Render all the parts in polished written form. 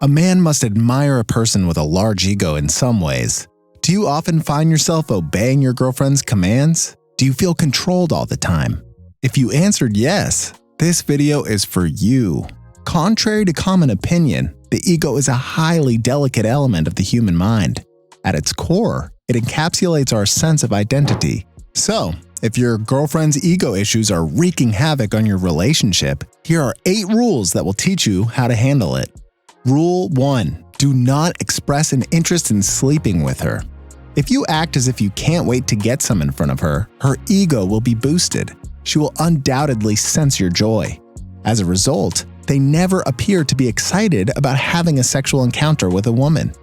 A man must admire a person with a large ego in some ways. Do you often find yourself obeying your girlfriend's commands? Do you feel controlled all the time? If you answered yes, this video is for you. Contrary to common opinion, the ego is a highly delicate element of the human mind. At its core, it encapsulates our sense of identity. So, if your girlfriend's ego issues are wreaking havoc on your relationship, here are 8 rules that will teach you how to handle it. Rule 1. Do not express an interest in sleeping with her. If you act as if you can't wait to get some in front of her, her ego will be boosted. She will undoubtedly sense your joy. As a result, they never appear to be excited about having a sexual encounter with a woman.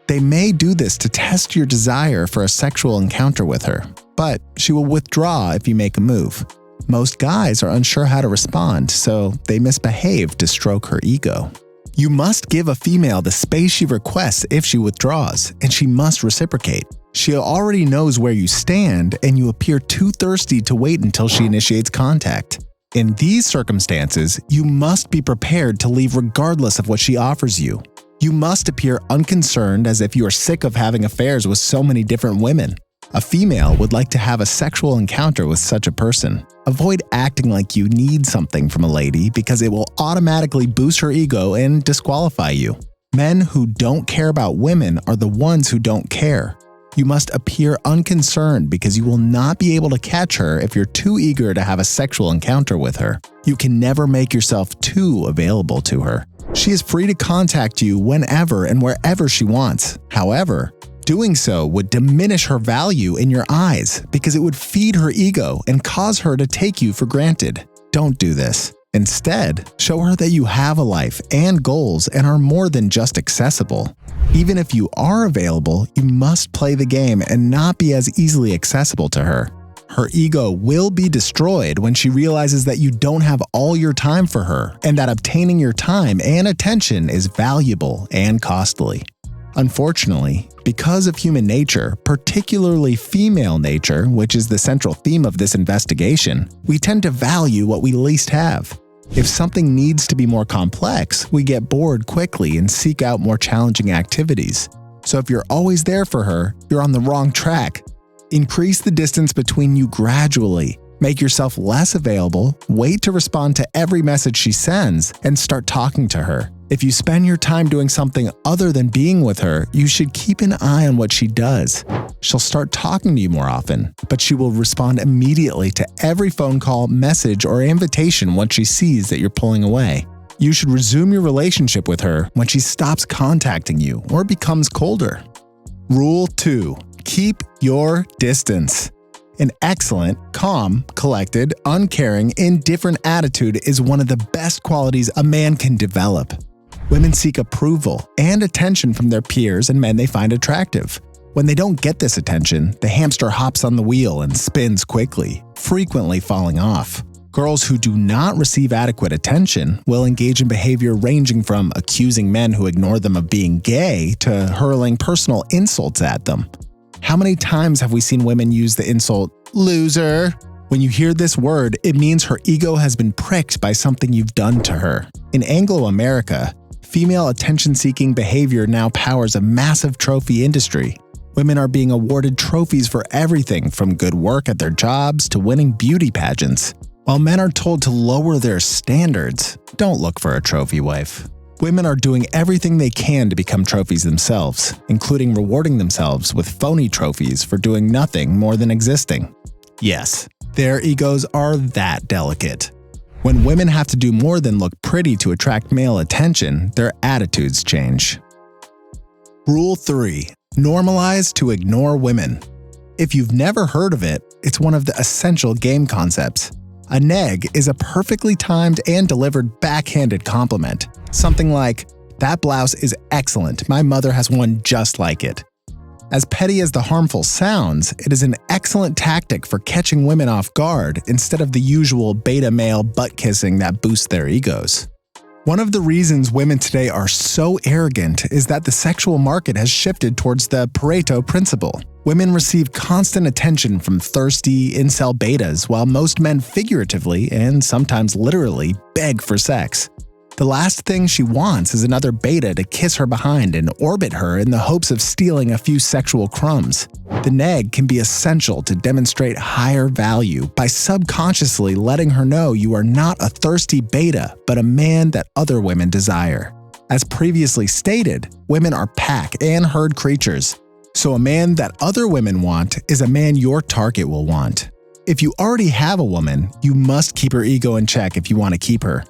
They may do this to test your desire for a sexual encounter with her, but she will withdraw if you make a move. Most guys are unsure how to respond, so they misbehave to stroke her ego. You must give a female the space she requests if she withdraws, and she must reciprocate. She already knows where you stand, and you appear too thirsty to wait until she initiates contact. In these circumstances, you must be prepared to leave regardless of what she offers you. You must appear unconcerned as if you are sick of having affairs with so many different women. A female would like to have a sexual encounter with such a person. Avoid acting like you need something from a lady because it will automatically boost her ego and disqualify you. Men who don't care about women are the ones who don't care. You must appear unconcerned because you will not be able to catch her if you're too eager to have a sexual encounter with her. You can never make yourself too available to her. She is free to contact you whenever and wherever she wants. However, doing so would diminish her value in your eyes because it would feed her ego and cause her to take you for granted. Don't do this. Instead, show her that you have a life and goals and are more than just accessible. Even if you are available, you must play the game and not be as easily accessible to her. Her ego will be destroyed when she realizes that you don't have all your time for her and that obtaining your time and attention is valuable and costly. Unfortunately, because of human nature, particularly female nature, which is the central theme of this investigation, we tend to value what we least have. If something needs to be more complex, we get bored quickly and seek out more challenging activities. So if you're always there for her, you're on the wrong track. Increase the distance between you gradually. Make yourself less available, wait to respond to every message she sends, and start talking to her. If you spend your time doing something other than being with her, you should keep an eye on what she does. She'll start talking to you more often, but she will respond immediately to every phone call, message, or invitation once she sees that you're pulling away. You should resume your relationship with her when she stops contacting you or becomes colder. Rule 2. Keep your distance. An excellent, calm, collected, uncaring, indifferent attitude is one of the best qualities a man can develop. Women seek approval and attention from their peers and men they find attractive. When they don't get this attention, the hamster hops on the wheel and spins quickly, frequently falling off. Girls who do not receive adequate attention will engage in behavior ranging from accusing men who ignore them of being gay to hurling personal insults at them. How many times have we seen women use the insult, "loser"? When you hear this word, it means her ego has been pricked by something you've done to her. In Anglo-America, female attention-seeking behavior now powers a massive trophy industry. Women are being awarded trophies for everything from good work at their jobs to winning beauty pageants. While men are told to lower their standards, don't look for a trophy wife. Women are doing everything they can to become trophies themselves, including rewarding themselves with phony trophies for doing nothing more than existing. Yes, their egos are that delicate. When women have to do more than look pretty to attract male attention, their attitudes change. Rule 3. Normalize to ignore women. If you've never heard of it, it's one of the essential game concepts. A neg is a perfectly timed and delivered backhanded compliment. Something like, "That blouse is excellent, my mother has one just like it." As petty as the harmful sounds, it is an excellent tactic for catching women off guard instead of the usual beta male butt kissing that boosts their egos. One of the reasons women today are so arrogant is that the sexual market has shifted towards the Pareto principle. Women receive constant attention from thirsty, incel betas, while most men figuratively and sometimes literally beg for sex. The last thing she wants is another beta to kiss her behind and orbit her in the hopes of stealing a few sexual crumbs. The neg can be essential to demonstrate higher value by subconsciously letting her know you are not a thirsty beta, but a man that other women desire. As previously stated, women are pack and herd creatures. So a man that other women want is a man your target will want. If you already have a woman, you must keep her ego in check if you want to keep her.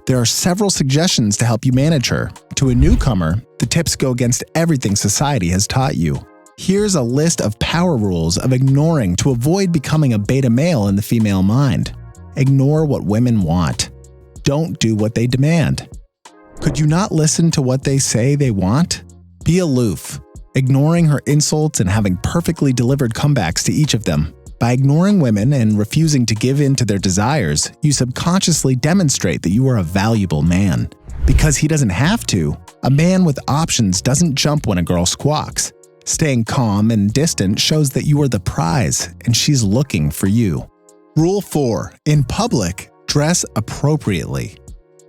There are several suggestions to help you manage her. To a newcomer, the tips go against everything society has taught you. Here's a list of power rules of ignoring to avoid becoming a beta male in the female mind. Ignore what women want. Don't do what they demand. Could you not listen to what they say they want? Be aloof, ignoring her insults and having perfectly delivered comebacks to each of them. By ignoring women and refusing to give in to their desires, you subconsciously demonstrate that you are a valuable man. Because he doesn't have to, a man with options doesn't jump when a girl squawks. Staying calm and distant shows that you are the prize and she's looking for you. Rule 4. In public, dress appropriately.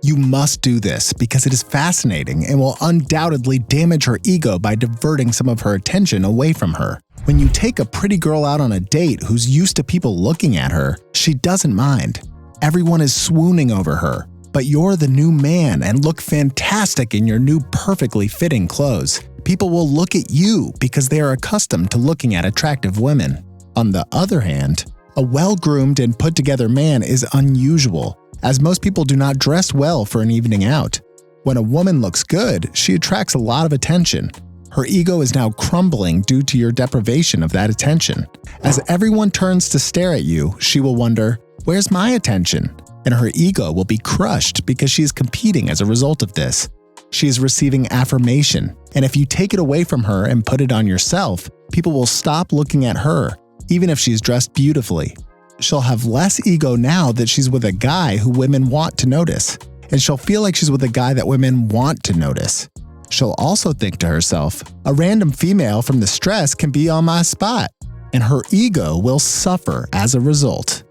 You must do this because it is fascinating and will undoubtedly damage her ego by diverting some of her attention away from her. When you take a pretty girl out on a date who's used to people looking at her, she doesn't mind. Everyone is swooning over her, but you're the new man and look fantastic in your new perfectly fitting clothes. People will look at you because they are accustomed to looking at attractive women. On the other hand, a well-groomed and put-together man is unusual, as most people do not dress well for an evening out. When a woman looks good, she attracts a lot of attention. Her ego is now crumbling due to your deprivation of that attention. As everyone turns to stare at you, she will wonder, "Where's my attention?" And her ego will be crushed because she is competing as a result of this. She is receiving affirmation, and if you take it away from her and put it on yourself, people will stop looking at her, even if she's dressed beautifully. She'll have less ego now that she's with a guy who women want to notice, and she'll feel like she's with a guy that women want to notice. She'll also think to herself, "A random female from the stress can be on my spot," and her ego will suffer as a result.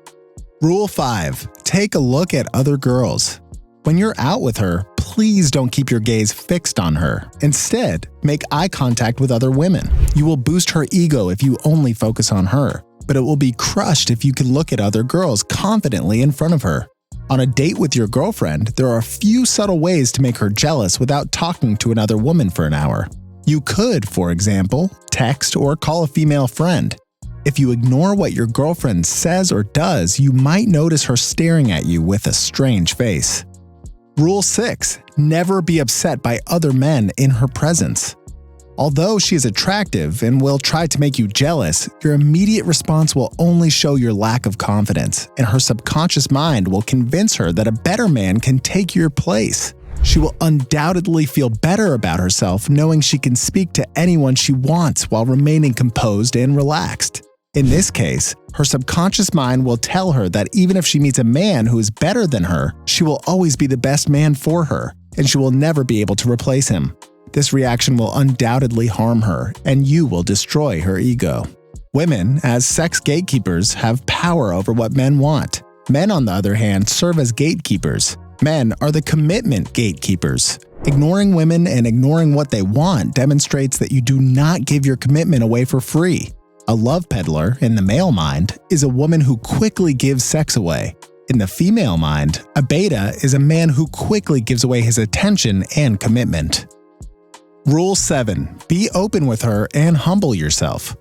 Rule 5. Take a look at other girls. When you're out with her, please don't keep your gaze fixed on her. Instead, make eye contact with other women. You will boost her ego if you only focus on her, but it will be crushed if you can look at other girls confidently in front of her. On a date with your girlfriend, there are a few subtle ways to make her jealous without talking to another woman for an hour. You could, for example, text or call a female friend. If you ignore what your girlfriend says or does, you might notice her staring at you with a strange face. Rule 6. Never be upset by other men in her presence. Although she is attractive and will try to make you jealous, your immediate response will only show your lack of confidence, and her subconscious mind will convince her that a better man can take your place. She will undoubtedly feel better about herself knowing she can speak to anyone she wants while remaining composed and relaxed. In this case, her subconscious mind will tell her that even if she meets a man who is better than her, she will always be the best man for her, and she will never be able to replace him. This reaction will undoubtedly harm her, and you will destroy her ego. Women, as sex gatekeepers, have power over what men want. Men, on the other hand, serve as gatekeepers. Men are the commitment gatekeepers. Ignoring women and ignoring what they want demonstrates that you do not give your commitment away for free. A love peddler, in the male mind, is a woman who quickly gives sex away. In the female mind, a beta is a man who quickly gives away his attention and commitment. Rule 7. Be open with her and humble yourself.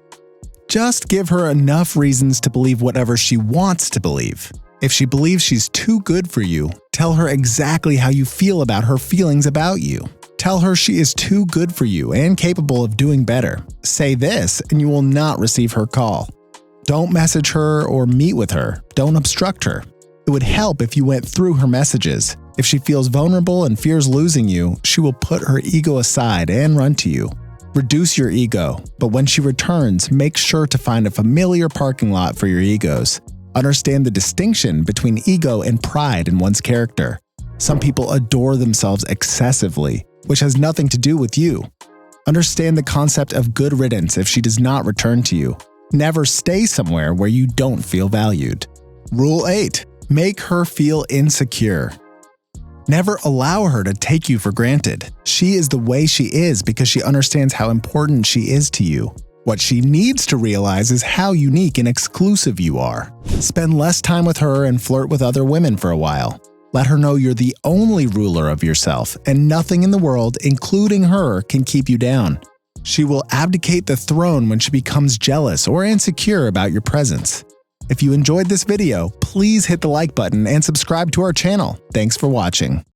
Just give her enough reasons to believe whatever she wants to believe. If she believes she's too good for you, tell her exactly how you feel about her feelings about you. Tell her she is too good for you and capable of doing better. Say this and you will not receive her call. Don't message her or meet with her. Don't obstruct her. It would help if you went through her messages. If she feels vulnerable and fears losing you, she will put her ego aside and run to you. Reduce your ego, but when she returns, make sure to find a familiar parking lot for your egos. Understand the distinction between ego and pride in one's character. Some people adore themselves excessively, which has nothing to do with you. Understand the concept of good riddance if she does not return to you. Never stay somewhere where you don't feel valued. Rule 8. Make her feel insecure. Never allow her to take you for granted. She is the way she is because she understands how important she is to you. What she needs to realize is how unique and exclusive you are. Spend less time with her and flirt with other women for a while. Let her know you're the only ruler of yourself, and nothing in the world, including her, can keep you down. She will abdicate the throne when she becomes jealous or insecure about your presence. If you enjoyed this video, please hit the like button and subscribe to our channel. Thanks for watching.